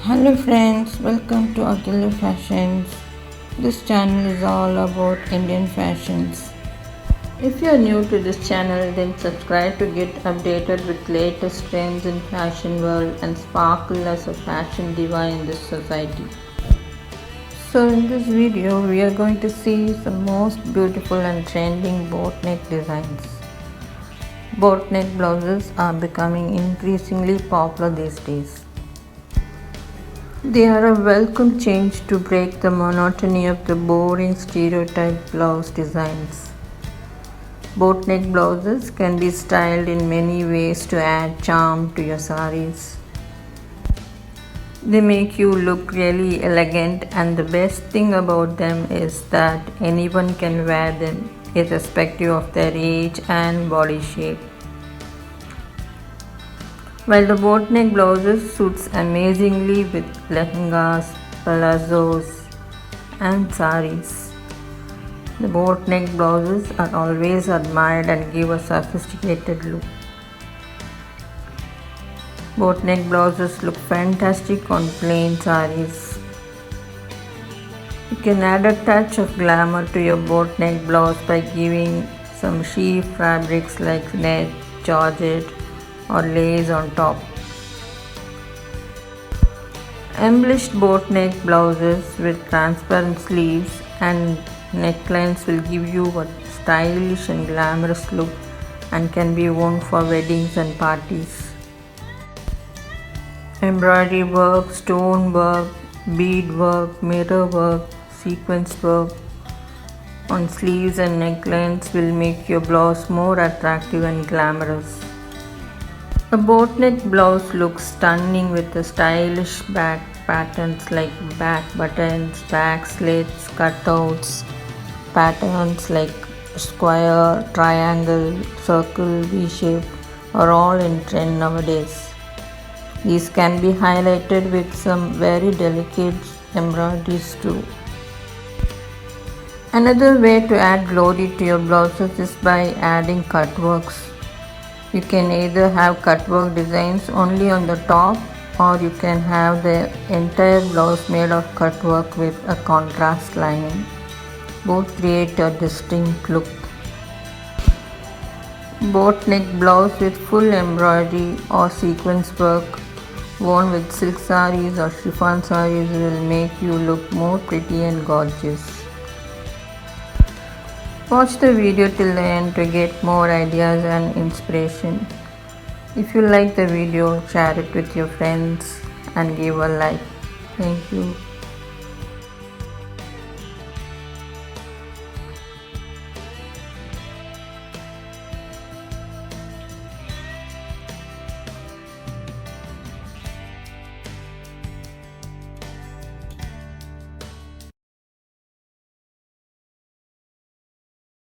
Hello friends, welcome to Atulya Fashions. This channel is all about Indian fashions. If you are new to this channel, then subscribe to get updated with latest trends in fashion world and sparkle as a fashion diva in this society. So in this video, we are going to see some most beautiful and trending boat neck designs. Boat neck blouses are becoming increasingly popular these days. They are a welcome change to break the monotony of the boring stereotype blouse designs. Boat neck blouses can be styled in many ways to add charm to your saris. They make you look really elegant, and the best thing about them is that anyone can wear them irrespective of their age and body shape. While the boat neck blouses suits amazingly with lehengas, palazzos and saris. The boat neck blouses are always admired and give a sophisticated look. Boat neck blouses look fantastic on plain saris. You can add a touch of glamour to your boat neck blouse by giving some sheer fabrics like net, georgette or lace on top. Embellished boat neck blouses with transparent sleeves and necklines will give you a stylish and glamorous look and can be worn for weddings and parties. Embroidery work, stone work, bead work, mirror work, sequence work on sleeves and necklines will make your blouse more attractive and glamorous. A boat neck blouse looks stunning with the stylish back patterns like back buttons, back slits, cutouts, patterns like square, triangle, circle, V-shape are all in trend nowadays. These can be highlighted with some very delicate embroideries too. Another way to add glory to your blouses is by adding cutworks. You can either have cutwork designs only on the top, or you can have the entire blouse made of cutwork with a contrast lining. Both create a distinct look. Boat neck blouse with full embroidery or sequence work worn with silk saris or chiffon saris will make you look more pretty and gorgeous. Watch the video till the end to get more ideas and inspiration. If you like the video, share it with your friends and give a like. Thank you.